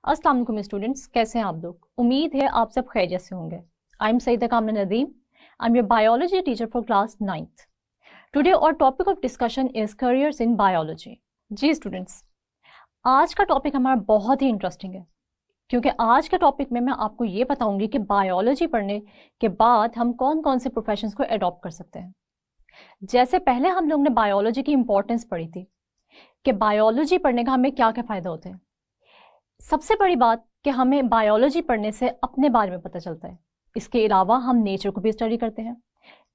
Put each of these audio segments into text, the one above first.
अस्सलाम वालेकुम स्टूडेंट्स, कैसे हैं आप लोग। उम्मीद है आप सब खैरियत से होंगे। आई am Saeeda Kamna Nadeem. I am your biology teacher for class 9th। Today our topic of discussion is careers in biology. जी स्टूडेंट्स, आज का टॉपिक हमारा बहुत ही इंटरेस्टिंग है, क्योंकि आज के टॉपिक में मैं आपको ये बताऊंगी कि बायोलॉजी पढ़ने के बाद हम कौन कौन से प्रोफेशंस को एडॉप्ट कर सकते हैं। जैसे पहले हम लोग ने बायोलॉजी की इंपॉर्टेंस पढ़ी थी कि बायोलॉजी पढ़ने का हमें क्या क्या फ़ायदा होते हैं। सबसे बड़ी बात कि हमें बायोलॉजी पढ़ने से अपने बारे में पता चलता है। इसके अलावा हम नेचर को भी स्टडी करते हैं।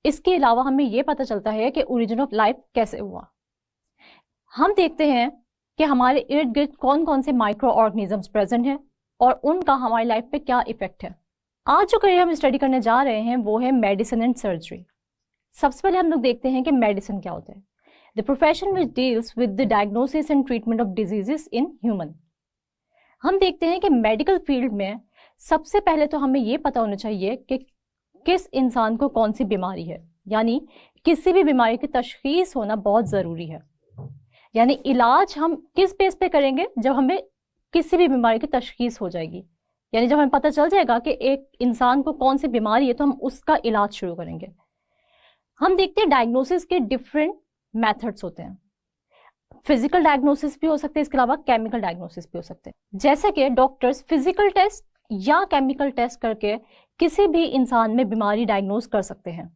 इसके अलावा हमें यह पता चलता है कि ओरिजिन ऑफ लाइफ कैसे हुआ। हम देखते हैं कि हमारे इर्द गिर्द कौन कौन से माइक्रो ऑर्गेनिजम्स प्रेजेंट हैं और उनका हमारी लाइफ पे क्या इफेक्ट है। आज जो करियर हम स्टडी करने जा रहे हैं वो है मेडिसिन एंड सर्जरी। सबसे पहले हम लोग देखते हैं कि मेडिसिन क्या होता है। The profession which deals with the diagnosis and treatment of diseases in human. हम देखते हैं कि मेडिकल फील्ड में सबसे पहले तो हमें ये पता होना चाहिए कि किस इंसान को कौन सी बीमारी है, यानी किसी भी बीमारी की तशखीस होना बहुत ज़रूरी है। यानी इलाज हम किस बेस पे करेंगे, जब हमें किसी भी बीमारी की तशखीस हो जाएगी, यानी जब हमें पता चल जाएगा कि एक इंसान को कौन सी बीमारी है तो हम उसका इलाज शुरू करेंगे। हम देखते हैं डायग्नोसिस के डिफरेंट मेथड्स होते हैं। फिजिकल डायग्नोसिस भी हो सकते हैं, इसके अलावा केमिकल डायग्नोसिस भी हो सकते हैं। जैसे कि डॉक्टर्स फिजिकल टेस्ट या केमिकल टेस्ट करके किसी भी इंसान में बीमारी डायग्नोस कर सकते हैं।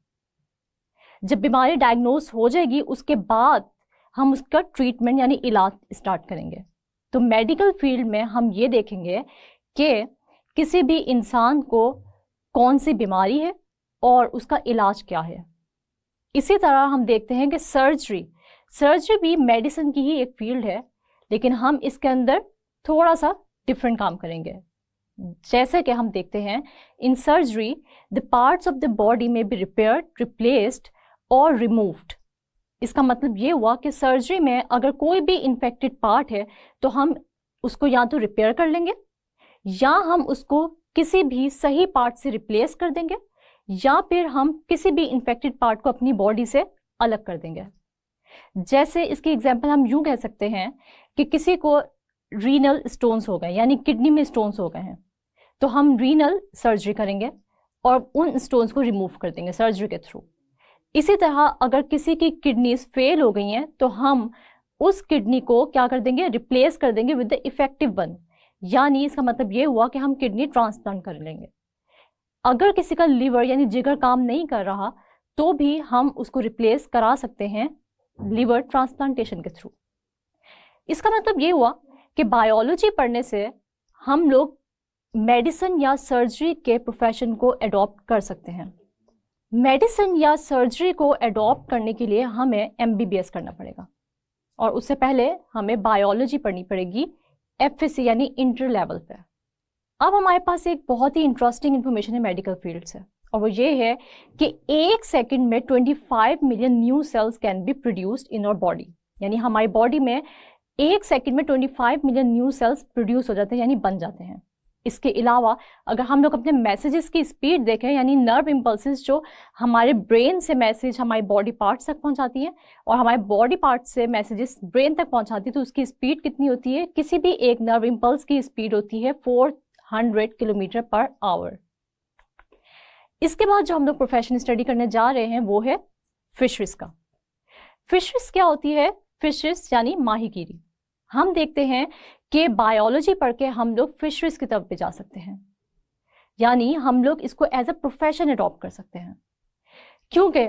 जब बीमारी डायग्नोस हो जाएगी उसके बाद हम उसका ट्रीटमेंट यानी इलाज स्टार्ट करेंगे। तो मेडिकल फील्ड में हम ये देखेंगे कि किसी भी इंसान को कौन सी बीमारी है और उसका इलाज क्या है। इसी तरह हम देखते हैं कि सर्जरी भी मेडिसिन की ही एक फील्ड है, लेकिन हम इसके अंदर थोड़ा सा डिफरेंट काम करेंगे। जैसे कि हम देखते हैं in surgery the parts of the body में बी रिपेयर्ड, रिप्लेस्ड और रिमूव्ड। इसका मतलब ये हुआ कि सर्जरी में अगर कोई भी इन्फेक्टेड पार्ट है तो हम उसको या तो रिपेयर कर लेंगे या हम उसको किसी भी सही पार्ट से रिप्लेस कर देंगे या फिर हम किसी भी इन्फेक्टेड पार्ट को अपनी बॉडी से अलग कर देंगे। जैसे इसकी एग्जांपल हम यूं कह सकते हैं कि किसी को रीनल स्टोन्स हो गए, यानी किडनी में स्टोन्स हो गए हैं, तो हम रीनल सर्जरी करेंगे और उन स्टोन्स को रिमूव कर देंगे सर्जरी के थ्रू। इसी तरह अगर किसी की किडनीज फेल हो गई हैं तो हम उस किडनी को क्या कर देंगे, रिप्लेस कर देंगे विद द इफेक्टिव वन। यानी इसका मतलब ये हुआ कि हम किडनी ट्रांसप्लांट कर लेंगे। अगर किसी का लीवर यानी जिगर काम नहीं कर रहा तो भी हम उसको रिप्लेस करा सकते हैं लिवर ट्रांसप्लांटेशन के थ्रू। इसका मतलब ये हुआ कि बायोलॉजी पढ़ने से हम लोग मेडिसिन या सर्जरी के प्रोफेशन को एडॉप्ट कर सकते हैं। मेडिसिन या सर्जरी को एडॉप्ट करने के लिए हमें MBBS करना पड़ेगा और उससे पहले हमें बायोलॉजी पढ़नी पड़ेगी FSc यानी इंटर लेवल पे। अब हमारे पास एक बहुत ही इंटरेस्टिंग इंफॉर्मेशन है मेडिकल फील्ड से, और वो ये है कि एक सेकंड में 25 million new cells can be produced in our body. यानी हमारी बॉडी में एक सेकंड में 25 मिलियन न्यू सेल्स प्रोड्यूस हो जाते हैं, यानी बन जाते हैं। इसके अलावा अगर हम लोग अपने मैसेजेस की स्पीड देखें, यानी नर्व इम्पल्सेस जो हमारे ब्रेन से मैसेज हमारी बॉडी पार्ट्स तक पहुंचाती हैं और हमारे बॉडी पार्ट्स से मैसेजेस ब्रेन तक पहुंचाती है, तो उसकी स्पीड कितनी होती है। किसी भी एक नर्व इम्पल्स की स्पीड होती है 400 किलोमीटर पर आवर। इसके बाद जो हम लोग प्रोफेशन स्टडी करने जा रहे हैं वो है फिशरीज का। फिशरीज क्या होती है? फिशरीज यानी माहीगीरी। हम देखते हैं कि बायोलॉजी पढ़ के हम लोग फिशरीज की तरफ भी जा सकते हैं, यानी हम लोग इसको एज अ प्रोफेशन अडॉप्ट कर सकते हैं। क्योंकि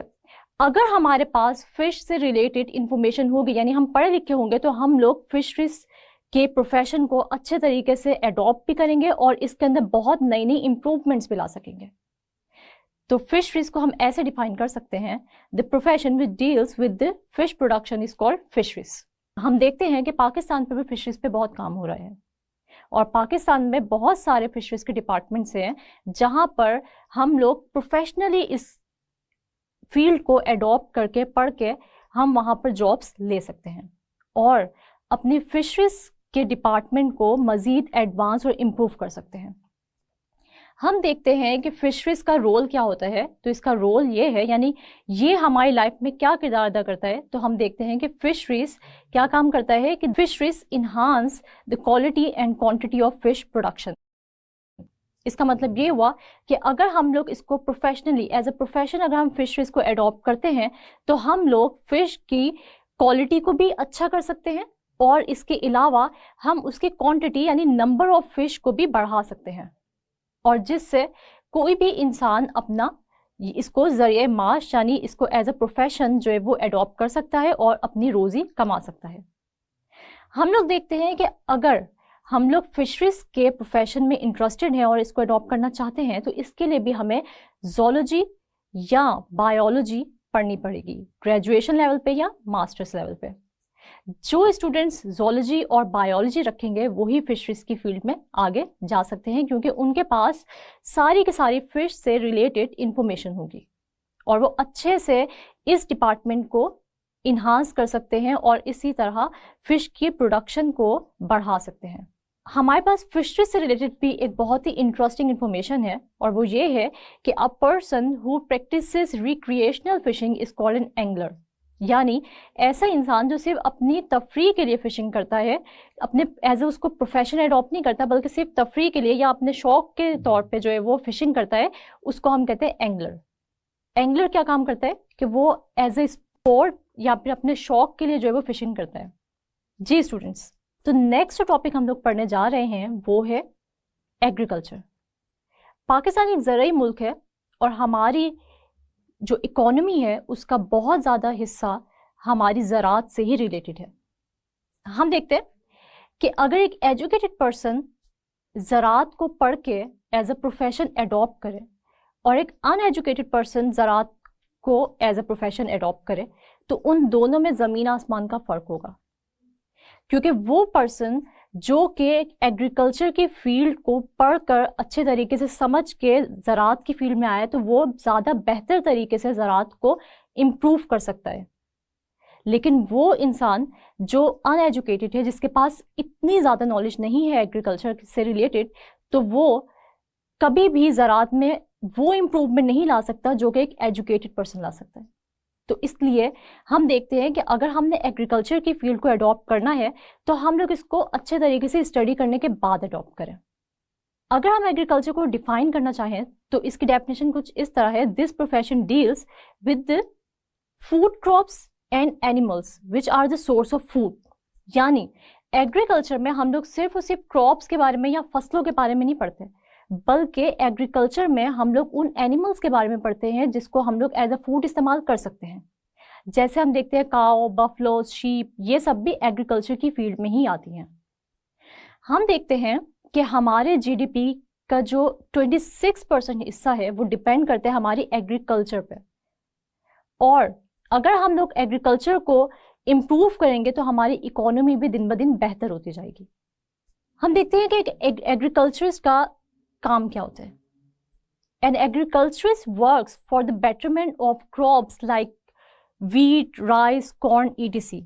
अगर हमारे पास फिश से रिलेटेड इंफॉर्मेशन होगी, यानी हम पढ़े लिखे होंगे, तो हम लोग फिशरीज के प्रोफेशन को अच्छे तरीके से अडॉप्ट भी करेंगे और इसके अंदर बहुत नई नई इंप्रूवमेंट्स भी ला सकेंगे। तो फिशरीज को हम ऐसे डिफाइन कर सकते हैं, the profession which deals with the fish production is called fisheries. हम देखते हैं कि पाकिस्तान पे भी फिशरीज पे बहुत काम हो रहा है और पाकिस्तान में बहुत सारे फिशरीज के डिपार्टमेंट्स हैं जहां पर हम लोग प्रोफेशनली इस फील्ड को एडॉप्ट करके पढ़ के हम वहां पर जॉब्स ले सकते हैं और अपनी फिशरीज के डिपार्टमेंट को मजीद एडवांस और इम्प्रूव कर सकते हैं। हम देखते हैं कि फिशरीज का रोल क्या होता है। तो इसका रोल ये है, यानी ये हमारी लाइफ में क्या किरदार अदा करता है। तो हम देखते हैं कि फिशरीज क्या काम करता है कि fisheries enhance the quality and quantity of fish production. इसका मतलब ये हुआ कि अगर हम लोग इसको प्रोफेशनली एज अ प्रोफेशन अगर हम फिशरीज को अडॉप्ट करते हैं तो हम लोग फिश की क्वालिटी को भी अच्छा कर सकते हैं और इसके अलावा हम उसकी क्वांटिटी यानी नंबर ऑफ फिश को भी बढ़ा सकते हैं, और जिससे कोई भी इंसान अपना इसको जरिए माश यानी इसको एज अ प्रोफेशन जो है वो अडॉप्ट कर सकता है और अपनी रोजी कमा सकता है। हम लोग देखते हैं कि अगर हम लोग फिशरीज के प्रोफेशन में इंटरेस्टेड हैं और इसको अडॉप्ट करना चाहते हैं तो इसके लिए भी हमें जोलॉजी या बायोलॉजी पढ़नी पड़ेगी, ग्रेजुएशन लेवल पे या मास्टर्स लेवल पे। जो स्टूडेंट्स जोलॉजी और बायोलॉजी रखेंगे वही फिशरीज की फील्ड में आगे जा सकते हैं, क्योंकि उनके पास सारी की सारी फिश से रिलेटेड इंफॉर्मेशन होगी और वो अच्छे से इस डिपार्टमेंट को इन्हांस कर सकते हैं और इसी तरह फिश की प्रोडक्शन को बढ़ा सकते हैं। हमारे पास फिशरीज से रिलेटेड भी एक बहुत ही इंटरेस्टिंग इंफॉर्मेशन है, और वो ये है कि a person who practises recreational fishing is called an angler. यानी ऐसा इंसान जो सिर्फ अपनी तफरीह के लिए फिशिंग करता है, अपने एज ए उसको प्रोफेशन एडॉप्ट नहीं करता बल्कि सिर्फ तफरीह के लिए या अपने शौक के तौर पे जो है वो फिशिंग करता है, उसको हम कहते हैं एंगलर। एंगलर क्या काम करता है कि वो एज ए स्पोर्ट या फिर अपने शौक के लिए जो है वो फिशिंग करता है। जी स्टूडेंट्स, तो नेक्स्ट टॉपिक हम लोग पढ़ने जा रहे हैं वो है एग्रीकल्चर। पाकिस्तान एक ज़राई मुल्क है और हमारी जो इकोनॉमी है उसका बहुत ज़्यादा हिस्सा हमारी ज़राअत से ही रिलेटेड है। हम देखते हैं कि अगर एक एजुकेटेड पर्सन ज़राअत को पढ़ के एज अ प्रोफेशन एडॉप्ट करे और एक अनएजुकेटेड पर्सन ज़राअत को एज अ प्रोफेशन एडॉप्ट करे तो उन दोनों में ज़मीन आसमान का फ़र्क होगा, क्योंकि वो पर्सन जो कि एग्रीकल्चर की फील्ड को पढ़कर अच्छे तरीके से समझ के ज़राअत की फील्ड में आया तो वो ज़्यादा बेहतर तरीके से ज़राअत को इम्प्रूव कर सकता है। लेकिन वो इंसान जो अनएजुकेटेड है, जिसके पास इतनी ज़्यादा नॉलेज नहीं है एग्रीकल्चर से रिलेटेड, तो वो कभी भी ज़राअत में वो इम्प्रूवमेंट नहीं ला सकता जो कि एक एजुकेटेड पर्सन ला सकता है। तो इसलिए हम देखते हैं कि अगर हमने एग्रीकल्चर की फील्ड को अडॉप्ट करना है तो हम लोग इसको अच्छे तरीके से स्टडी करने के बाद अडॉप्ट करें। अगर हम एग्रीकल्चर को डिफाइन करना चाहें तो इसकी डेफिनेशन कुछ इस तरह है: this profession deals with food crops and animals which are the source of food. यानी एग्रीकल्चर में हम लोग सिर्फ और सिर्फ क्रॉप्स के बारे में या फसलों के बारे में नहीं पढ़ते, बल्कि एग्रीकल्चर में हम लोग उन एनिमल्स के बारे में पढ़ते हैं जिसको हम लोग एज अ फूड इस्तेमाल कर सकते हैं। जैसे हम देखते हैं काओ, बफलो, शीप, ये सब भी एग्रीकल्चर की फील्ड में ही आती हैं। हम देखते हैं कि हमारे जीडीपी का जो 26% हिस्सा है वो डिपेंड करते हैं हमारी एग्रीकल्चर पे, और अगर हम लोग एग्रीकल्चर को इम्प्रूव करेंगे तो हमारी इकोनॉमी भी दिन ब दिन बेहतर होती जाएगी। हम देखते हैं कि एक एग्रीकल्चरिस्ट का काम क्या होता है। An agriculturist works for the betterment of crops like wheat, rice, corn, etc.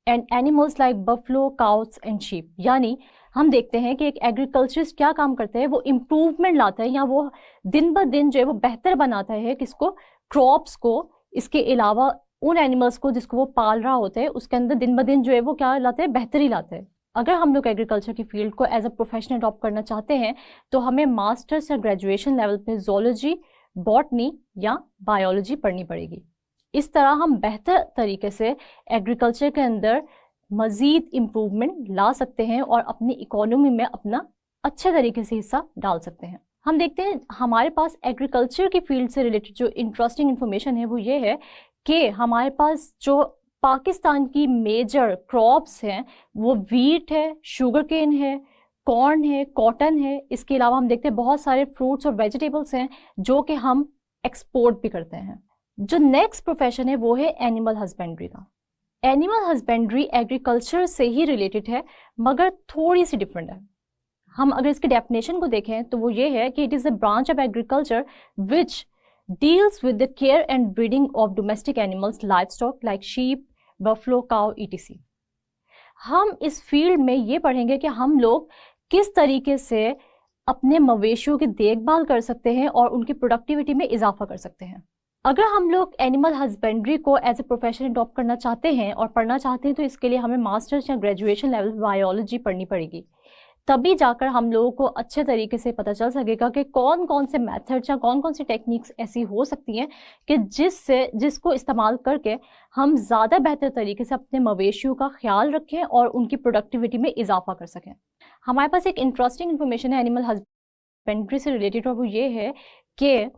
and animals like buffalo, cows and sheep. यानी हम देखते हैं कि एक एग्रीकल्चरिस्ट क्या काम करता है, वो इम्प्रूवमेंट लाता है या वो दिन ब दिन जो है वो बेहतर बनाता है किसको, क्रॉप्स को। इसके अलावा उन एनिमल्स को जिसको वो पाल रहा होता है उसके अंदर दिन ब दिन जो है वो क्या लाता है, बेहतरी लाता है। अगर हम लोग एग्रीकल्चर की फील्ड को एज अ प्रोफेशन अडॉप्ट करना चाहते हैं तो हमें मास्टर्स या ग्रेजुएशन लेवल पे जोलॉजी, बॉटनी या बायोलॉजी पढ़नी पड़ेगी। इस तरह हम बेहतर तरीके से एग्रीकल्चर के अंदर मज़ीद इम्प्रूवमेंट ला सकते हैं और अपनी इकोनॉमी में अपना अच्छे तरीके से हिस्सा डाल सकते हैं। हम देखते हैं हमारे पास एग्रीकल्चर की फील्ड से रिलेटेड जो इंटरेस्टिंग इन्फॉर्मेशन है वो ये है कि हमारे पास जो पाकिस्तान की मेजर क्रॉप्स हैं वो वीट है, शुगर केन है, कॉर्न है, कॉटन है। इसके अलावा हम देखते हैं बहुत सारे फ्रूट्स और वेजिटेबल्स हैं जो कि हम एक्सपोर्ट भी करते हैं। जो नेक्स्ट प्रोफेशन है वो है एनिमल हस्बेंड्री का। एनिमल हस्बेंड्री एग्रीकल्चर से ही रिलेटेड है मगर थोड़ी सी डिफरेंट है। हम अगर इसके डेफिनेशन को देखें तो वो ये है कि it is a branch of agriculture which deals with the care and breeding of domestic animals, livestock like sheep, buffalo, cow, etc. हम इस फील्ड में ये पढ़ेंगे कि हम लोग किस तरीके से अपने मवेशियों की देखभाल कर सकते हैं और उनकी प्रोडक्टिविटी में इजाफा कर सकते हैं। अगर हम लोग एनिमल हस्बेंड्री को एज ए प्रोफेशन अडॉप्ट करना चाहते हैं और पढ़ना चाहते हैं तो इसके लिए हमें मास्टर्स या ग्रेजुएशन लेवल बायोलॉजी पढ़नी पड़ेगी। तभी जाकर हम लोगों को अच्छे तरीके से पता चल सकेगा कि कौन कौन से मेथड्स या कौन कौन सी टेक्निक्स ऐसी हो सकती हैं कि जिसको इस्तेमाल करके हम ज़्यादा बेहतर तरीके से अपने मवेशियों का ख्याल रखें और उनकी प्रोडक्टिविटी में इजाफा कर सकें। हमारे पास एक इंटरेस्टिंग इन्फॉर्मेशन है एनिमल हस्बेंड्री से रिलेटेड, और वो ये है कि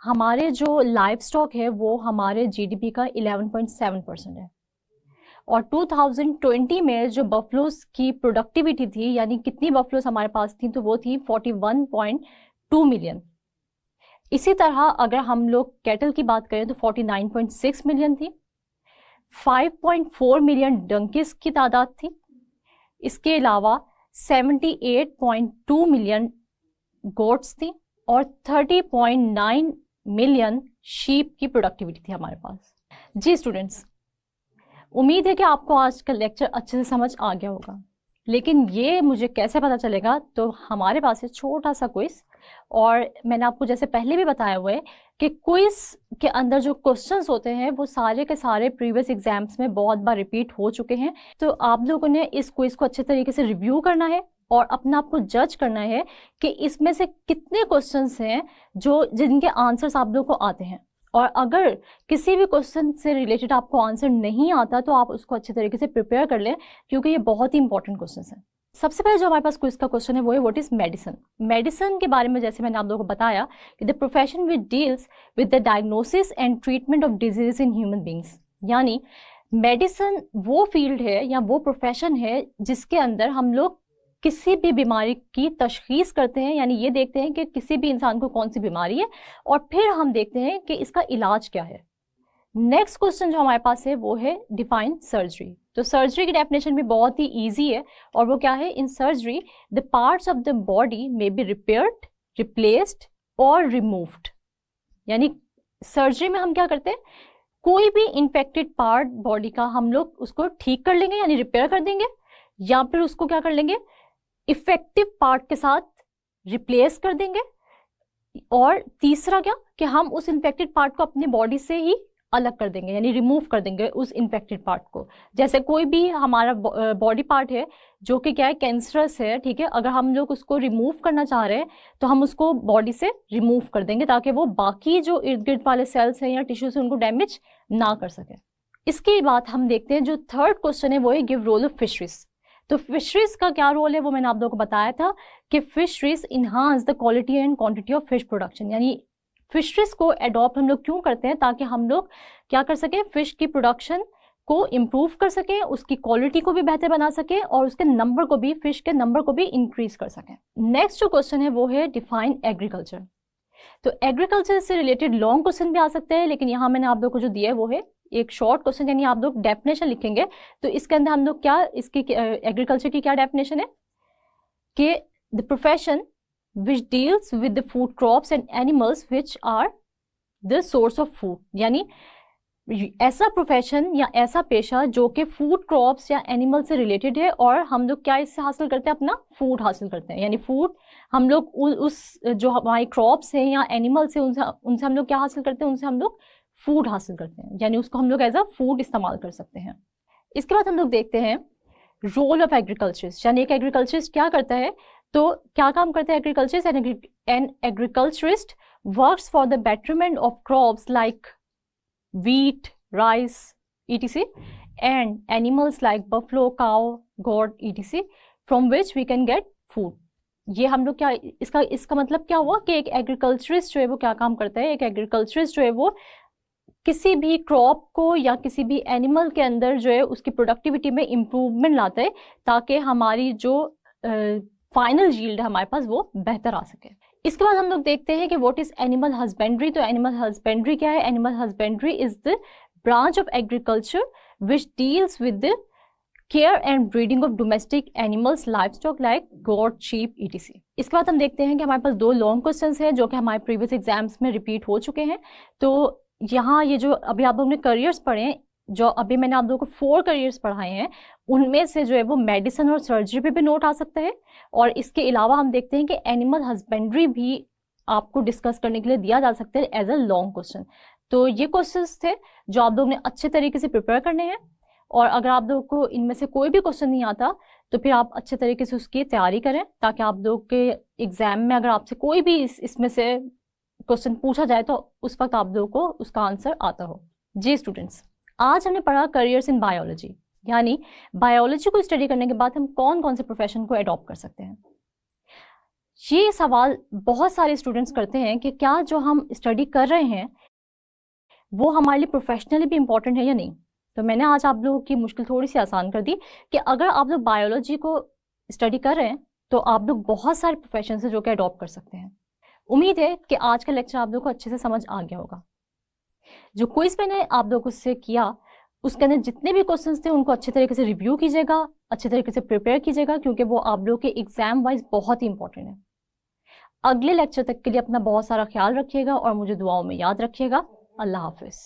हमारे जो लाइफ स्टॉक है वो हमारे जीडीपी का 11.7% है, और 2020 में जो बफलोस की प्रोडक्टिविटी थी, यानी कितनी बफलोस हमारे पास थी, तो वो थी 41.2 मिलियन। इसी तरह अगर हम लोग कैटल की बात करें तो 49.6 मिलियन थी, 5.4 मिलियन डंकीज की तादाद थी। इसके अलावा 78.2 मिलियन गोट्स थी और 30.9 मिलियन शीप की प्रोडक्टिविटी थी हमारे पास। जी स्टूडेंट्स, उम्मीद है कि आपको आज का लेक्चर अच्छे से समझ आ गया होगा, लेकिन ये मुझे कैसे पता चलेगा, तो हमारे पास है छोटा सा क्विज। और मैंने आपको जैसे पहले भी बताया हुआ है कि क्विज के अंदर जो क्वेश्चंस होते हैं वो सारे के सारे प्रीवियस एग्जाम्स में बहुत बार रिपीट हो चुके हैं। तो आप लोगों ने इस क्विज को अच्छे तरीके से रिव्यू करना है और अपना आपको जज करना है कि इसमें से कितने क्वेश्चंस हैं जिनके आंसर्स आप लोगों को आते हैं। और अगर किसी भी क्वेश्चन से रिलेटेड आपको आंसर नहीं आता तो आप उसको अच्छे तरीके से प्रिपेयर कर लें, क्योंकि ये बहुत ही इंपॉर्टेंट क्वेश्चन है। सबसे पहले जो हमारे पास क्विज का क्वेश्चन है वो है व्हाट इज मेडिसिन। मेडिसिन के बारे में जैसे मैंने आप लोगों को बताया कि the profession which deals with the diagnosis and treatment of disease in human beings, यानी मेडिसिन वो फील्ड है या वो प्रोफेशन है जिसके अंदर हम लोग किसी भी बीमारी की तशखीस करते हैं, यानी ये देखते हैं कि किसी भी इंसान को कौन सी बीमारी है और फिर हम देखते हैं कि इसका इलाज क्या है। नेक्स्ट क्वेश्चन जो हमारे पास है वो है डिफाइन सर्जरी। तो सर्जरी की डेफिनेशन भी बहुत ही इजी है, और वो क्या है, in surgery the parts of the body may be repaired, replaced और रिमूव्ड। यानी सर्जरी में हम क्या करते हैं, कोई भी इन्फेक्टेड पार्ट बॉडी का हम लोग उसको ठीक कर लेंगे, यानी रिपेयर कर देंगे, या फिर उसको क्या कर लेंगे, इफेक्टिव पार्ट के साथ रिप्लेस कर देंगे। और तीसरा क्या कि हम उस इन्फेक्टेड पार्ट को अपनी बॉडी से ही अलग कर देंगे, यानी रिमूव कर देंगे उस इन्फेक्टेड पार्ट को। जैसे कोई भी हमारा बॉडी पार्ट है जो कि क्या है, कैंसरस है, ठीक है, अगर हम लोग उसको रिमूव करना चाह रहे हैं तो हम उसको बॉडी से रिमूव कर देंगे ताकि वो बाकी जो इर्द गिर्द वाले सेल्स हैं या टिश्यूज हैं उनको डैमेज ना कर सके। इसके बाद हम देखते हैं जो थर्ड क्वेश्चन है वो है गिव रोल ऑफ फिशरीज। तो फिशरीज का क्या रोल है वो मैंने आप लोगों को बताया था कि fisheries enhance the quality and quantity of fish production, यानी फिशरीज को अडॉप्ट हम लोग क्यों करते हैं, ताकि हम लोग क्या कर सकें, फिश की प्रोडक्शन को इम्प्रूव कर सकें, उसकी क्वालिटी को भी बेहतर बना सकें और उसके नंबर को भी, फिश के नंबर को भी इंक्रीज कर सकें। नेक्स्ट जो क्वेश्चन है वो है डिफाइन एग्रीकल्चर। तो एग्रीकल्चर से रिलेटेड लॉन्ग क्वेश्चन भी आ सकते हैं, लेकिन यहाँ मैंने आप लोग को जो दिया है वो है एक शॉर्ट क्वेश्चन, यानी आप लोग डेफिनेशन लिखेंगे तो इसके अंदर हम लोग क्या, इसकी एग्रीकल्चर की क्या डेफिनेशन है कि the profession which deals with the food crops and animals which are the source of food, यानी ऐसा प्रोफेशन या ऐसा पेशा जो कि फूड क्रॉप्स या एनिमल से रिलेटेड है और हम लोग क्या इससे हासिल करते हैं, अपना फूड हासिल करते हैं। यानी फूड हम लोग उस जो हमारी क्रॉप्स हैं या एनिमल्स हैं उनसे हम लोग क्या हासिल करते हैं, उनसे हम लोग फूड हासिल करते हैं, यानी उसको हम लोग एज अ फूड इस्तेमाल कर सकते हैं। इसके बाद हम लोग देखते हैं रोल ऑफ एग्रीकल्चरिस्ट, यानी एक एग्रीकल्चरिस्ट क्या करता है, तो क्या काम करते हैं agriculturist. An agriculturist works for the betterment of crops like wheat, rice, etc. and animals like buffalo, cow, goat, etc. from which we can get food. ये हम लोग क्या, इसका मतलब क्या हुआ कि एक एग्रीकल्चरिस्ट जो है वो क्या काम करता है, एक एग्रीकल्चरिस्ट जो है वो किसी भी क्रॉप को या किसी भी एनिमल के अंदर जो है उसकी प्रोडक्टिविटी में इम्प्रूवमेंट लाता है ताकि हमारी जो फाइनल यील्ड है हमारे पास वो बेहतर आ सके। इसके बाद हम लोग देखते हैं कि व्हाट इज एनिमल हस्बेंड्री। तो एनिमल हस्बेंड्री क्या है, animal husbandry is the branch of agriculture which deals with the care and breeding of domestic animals, livestock like goat, sheep, ETC. इसके बाद हम देखते हैं कि हमारे पास दो लॉन्ग क्वेश्चंस हैं जो कि हमारे प्रीवियस एग्जाम्स में रिपीट हो चुके हैं। तो यहाँ ये जो अभी आप लोगों ने करियर्स पढ़े हैं, जो अभी मैंने आप लोगों को 4 करियर्स पढ़ाए हैं, उनमें से जो है वो मेडिसिन और सर्जरी पे भी नोट आ सकता है, और इसके अलावा हम देखते हैं कि एनिमल हस्बेंड्री भी आपको डिस्कस करने के लिए दिया जा सकता है एज अ लॉन्ग क्वेश्चन। तो ये क्वेश्चंस थे जो आप लोग ने अच्छे तरीके से प्रिपेयर करने हैं, और अगर आप लोग को इनमें से कोई भी क्वेश्चन नहीं आता तो फिर आप अच्छे तरीके से उसकी तैयारी करें, ताकि आप लोग के एग्जाम में अगर आपसे कोई भी इसमें से क्वेश्चन पूछा जाए तो उस वक्त आप लोगों को उसका आंसर आता हो। जी स्टूडेंट्स, आज हमने पढ़ा करियर्स इन बायोलॉजी, यानी बायोलॉजी को स्टडी करने के बाद हम कौन कौन से प्रोफेशन को अडॉप्ट कर सकते हैं। ये सवाल बहुत सारे स्टूडेंट्स करते हैं कि क्या जो हम स्टडी कर रहे हैं वो हमारे लिए प्रोफेशनली भी इम्पोर्टेंट है या नहीं। तो मैंने आज आप लोगों की मुश्किल थोड़ी सी आसान कर दी कि अगर आप लोग बायोलॉजी को स्टडी कर रहे हैं तो आप लोग बहुत सारे प्रोफेशन है जो कि अडॉप्ट कर सकते हैं। उम्मीद है कि आज का लेक्चर आप लोग को अच्छे से समझ आ गया होगा। जो क्विज मैंने आप लोगों से किया उसके अंदर जितने भी क्वेश्चंस थे उनको अच्छे तरीके से रिव्यू कीजिएगा, अच्छे तरीके से प्रिपेयर कीजिएगा, क्योंकि वो आप लोग के एग्जाम वाइज बहुत ही इंपॉर्टेंट है। अगले लेक्चर तक के लिए अपना बहुत सारा ख्याल रखिएगा और मुझे दुआओं में याद रखिएगा। अल्लाह हाफिज।